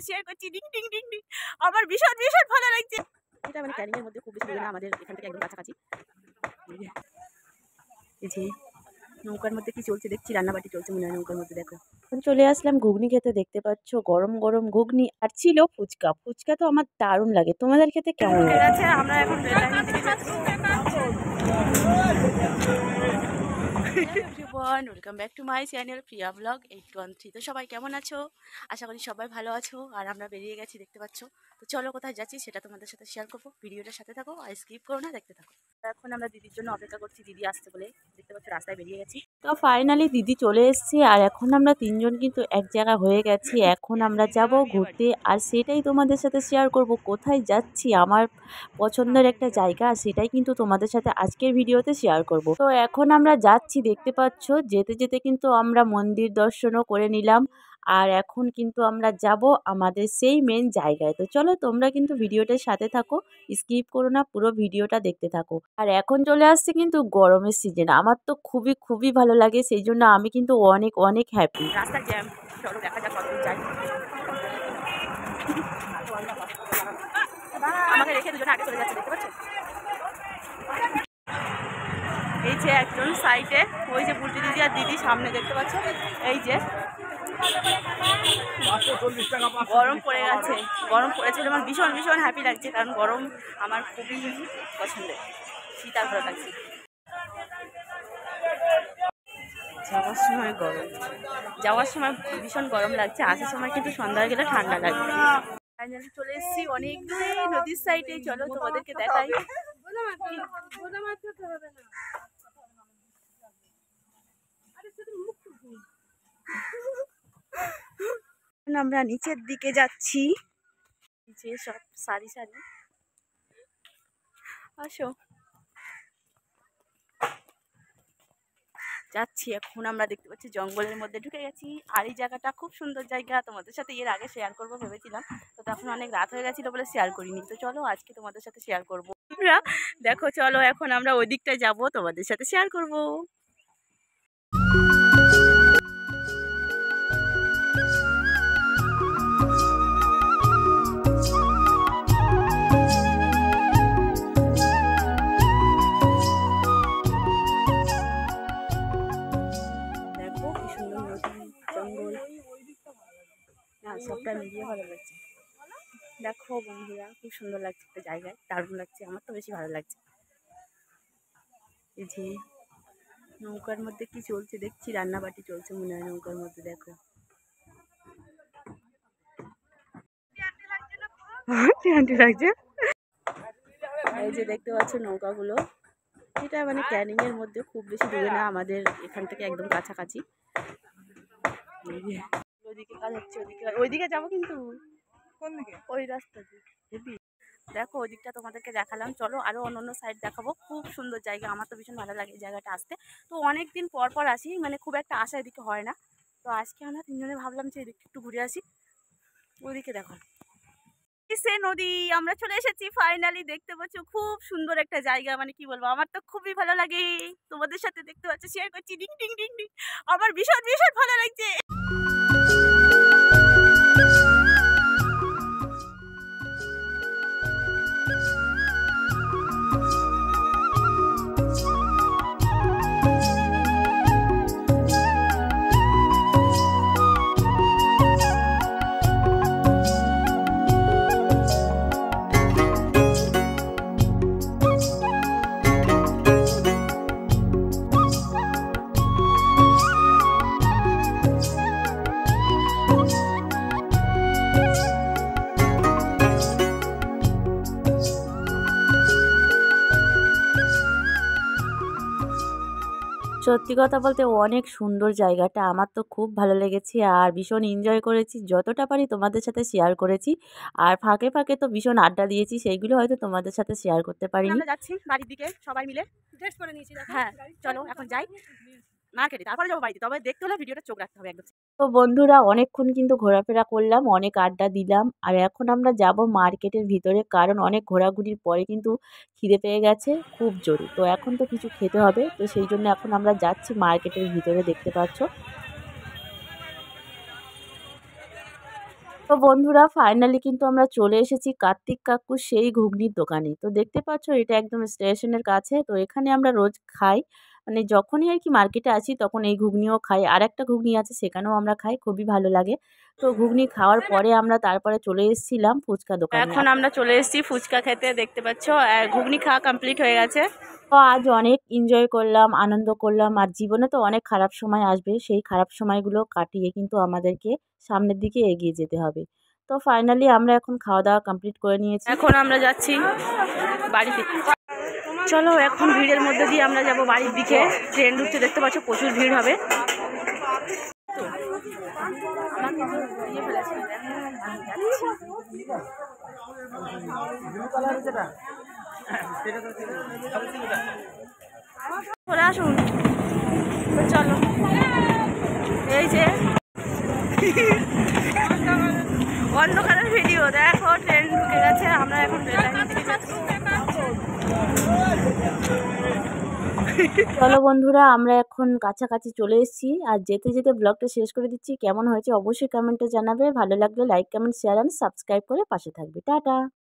Share করছি। Ding ding ding ding, আমার ভীষণ ভীষণ ভালো লাগছে। এটা মানে ক্যানিংয়ের মধ্যে খুব বেশি দূরে না, আমাদের এখান থেকে একদম কাছাকাছি। এই যে নৌকার মধ্যে কি চলছে দেখছি, রান্নাবাটি চলছে মনে হয় নৌকার মধ্যে। দেখো চলে আসলাম ঘুগনি খেতে, দেখতে পাচ্ছ গরম গরম ঘুগনি, আর ছিল ফুচকা। ফুচকা তো আমার দারুণ লাগে, তোমাদের খেতে কেমন লাগে? আমরা এখন welcome back to my channel Priya blog 813। তো সবাই কেমন আছো? আশা করি সবাই ভালো আছো। আর আমরা বেরিয়ে গেছি, দেখতে পাচ্ছ। তো চলো কোথায় যাচ্ছি সেটা তোমাদের সাথে শেয়ার করবো, ভিডিওটার সাথে থাকো আর স্কিপ করো না, দেখতে থাকো। এখন আমরা দিদির জন্য অপেক্ষা করছি, দিদি আসছে বলে। দেখতে পাচ্ছ রাস্তায় বেরিয়ে গেছি। তো ফাইনালি দিদি চলে এসেছি, আর এখন আমরা তিনজন কিন্তু এক জায়গা হয়ে গেছি। এখন আমরা যাব ঘুরতে, আর সেটাই তোমাদের সাথে শেয়ার করব। কোথায় যাচ্ছি, আমার পছন্দের একটা জায়গা, সেটাই কিন্তু তোমাদের সাথে আজকের ভিডিওতে শেয়ার করব। তো এখন আমরা যাচ্ছি, দেখতে পাচ্ছ। যেতে যেতে কিন্তু আমরা মন্দির দর্শনও করে নিলাম, আর এখন কিন্তু আমরা যাব আমাদের সেই মেন জায়গায়। তো চলো তোমরা কিন্তু ভিডিওটার সাথে থাকো, স্কিপ করো না, পুরো ভিডিওটা দেখতে থাকো। আর এখন চলে আসছে কিন্তু গরমের সিজন, আমার তো খুবই খুবই ভালো লাগে, সেই জন্য আমি কিন্তু অনেক অনেক হ্যাপি। রাস্তা জ্যাম, চলো দেখা যাক কতদূর যাই। আমাকে রেখে দুজনে আগে চলে যাচ্ছে, দেখতে পাচ্ছ। এই যে একজন সাইডে, ওই যে বুলটি দিদি আর দিদি সামনে, দেখতে পাচ্ছ। এই যে গরম পড়ে গেছে, গরম পড়েছে, আমার ভীষণ ভীষণ হ্যাপি লাগছে, কারণ গরম আমার খুবই পছন্দের। শীত আর ভালো লাগছে। যাওয়ার সময় গরম, যাওয়ার সময় ভীষণ গরম লাগছে, আসার সময় কিন্তু সন্ধ্যা হয়ে গেলে ঠান্ডা লাগবে। ফাইনালি চলে এসেছি অনেক দূরে নদীর সাইডে, চলো তোমাদেরকে দেখাই। আমরা নিচের দিকে যাচ্ছি, নিচে সব সারি সারি। আসো, যাচ্ছি এখন। আমরা দেখতে পাচ্ছি জঙ্গলের মধ্যে ঢুকে গেছি, আর এই জায়গাটা খুব সুন্দর জায়গা, তোমাদের সাথে এর আগে শেয়ার করবো ভেবেছিলাম, তো তখন অনেক রাত হয়ে গেছিলো বলে শেয়ার করিনি। তো চলো আজকে তোমাদের সাথে শেয়ার করবো। দেখো চলো এখন আমরা ওই দিকটায় যাবো, তোমাদের সাথে শেয়ার করবো। দেখো কি সুন্দর নদী, জঙ্গল, না সবটা মিলিয়ে ভালো লাগছে। দেখো বন্ধুরা, খুব সুন্দর লাগছে একটা জায়গায়, দারুণ লাগছে, আমার তো বেশি ভালো লাগছে। এই যে নৌকার মধ্যে কি চলছে দেখছি, রান্নাবাটি চলছে মনে হয় নৌকার মধ্যে। দেখো লাগছে। এই যে দেখতে পাচ্ছ নৌকাগুলো, এটা মানে ক্যানিং এর মধ্যে, খুব বেশি দূরে না, আমাদের এখান থেকে একদম কাছাকাছি। ওইদিকে কাজ হচ্ছে, ওইদিকে যাবো কিন্তু। কোন দিকে? ওই রাস্তা দিয়ে। দেখো ওই দিকটা তোমাদেরকে দেখালাম, চলো আরো অন্য সাইড দেখাবো। খুব সুন্দর জায়গা, আমার তো ভীষণ ভালো লাগে এই জায়গাটা আসতে। তো অনেক দিন পর পর আসি, মানে খুব একটা আসা এদিকে হয় না। তো আজকে আমরা তিনজনে ভাবলাম যে এদিকে একটু ঘুরে আসি। ওইদিকে দেখো সে নদী, আমরা চলে এসেছি ফাইনালি, দেখতে পাচ্ছ। খুব সুন্দর একটা জায়গা, মানে কি বলবো, আমার তো খুবই ভালো লাগে। তোমাদের সাথে দেখতে পাচ্ছ শেয়ার করছি। ডিং ডিং ডিং ডিং, আমার ভীষণ ভীষণ ভালো লাগছে। সত্যি কথা বলতে অনেক সুন্দর জায়গাটা, আমার তো খুব ভালো লেগেছে, আর ভীষণ এনজয় করেছি, যতটা পারি তোমাদের সাথে শেয়ার করেছি। আর ফাঁকে ফাঁকে তো ভীষণ আড্ডা দিয়েছি, সেইগুলো হয়তো তোমাদের সাথে শেয়ার করতে পারিনি। আমরা যাচ্ছি বাড়ির দিকে সবাই মিলে, ড্রেস পরে নিয়েছি। হ্যাঁ চলো এখন যাই মার্কেটে, তারপরে যাবো বাড়িতে, তবে দেখতে হলে ভিডিওটা চোখ রাখতে হবে একদম। তো বন্ধুরা অনেকক্ষণ কিন্তু ঘোরাফেরা করলাম, অনেক আড্ডা দিলাম, আর এখন আমরা যাব মার্কেটের ভিতরে, কারণ অনেক ঘোরাঘুরির পরে কিন্তু খিদে পেয়ে গেছে খুব জোরে। তো এখন তো কিছু খেতে হবে, তো সেই জন্য এখন আমরা যাচ্ছি মার্কেটের ভিতরে, দেখতে পাচ্ছ। তো বন্ধুরা ফাইনালি কিন্তু আমরা চলে এসেছি কার্তিক কাকুর সেই ঘুগনির দোকানে। তো দেখতে পাচ্ছ এটা একদম স্টেশনের কাছে। তো এখানে আমরা রোজ খাই। মানে যখনই আর কি মার্কেটে আসি তখন এই ঘুগনিও খাই। আরেকটা ঘুগনি আছে সেখানেও আমরা খাই। খুবই ভালো লাগে। তো ঘুগনি খাওয়ার পরে আমরা তারপরে চলে এসেছিলাম ফুচকা দোকানে। এখন আমরা চলে এসেছি ফুচকা খেতে, দেখতে পাচ্ছ। ঘুগনি খাওয়া কমপ্লিট হয়ে গেছে। তো আজ অনেক এনজয় করলাম, আনন্দ করলাম। আর জীবনে তো অনেক খারাপ সময় আসবে। সেই খারাপ সময়গুলো কাটিয়ে কিন্তু আমাদেরকে সামনের দিকে এগিয়ে যেতে হবে। তো ফাইনালি আমরা এখন খাওয়া-দাওয়া কমপ্লিট করে নিয়েছি। এখন আমরা যাচ্ছি বাড়িতে। চলো এখন ভিড়ের মধ্যে দিয়ে আমরা যাব বাড়ির দিকে। ট্রেন ঢুকছে, দেখতে পাচ্ছ প্রচুর ভিড় হবে। চলে আসুন। তো চলো, এই যে অন্ধকারের ভিডিও দেখো, ট্রেন ঢুকে গেছে। আমরা এখন চলো বন্ধুরা, আমরা এখন কাছাকাছি চলে এসেছি। আর যেতে যেতে ব্লগটা শেষ করে দিচ্ছি। কেমন হয়েছে অবশ্যই কমেন্টে জানাবে। ভালো লাগলে like, comment, share and subscribe করে পাশে থাকবে। টাটা।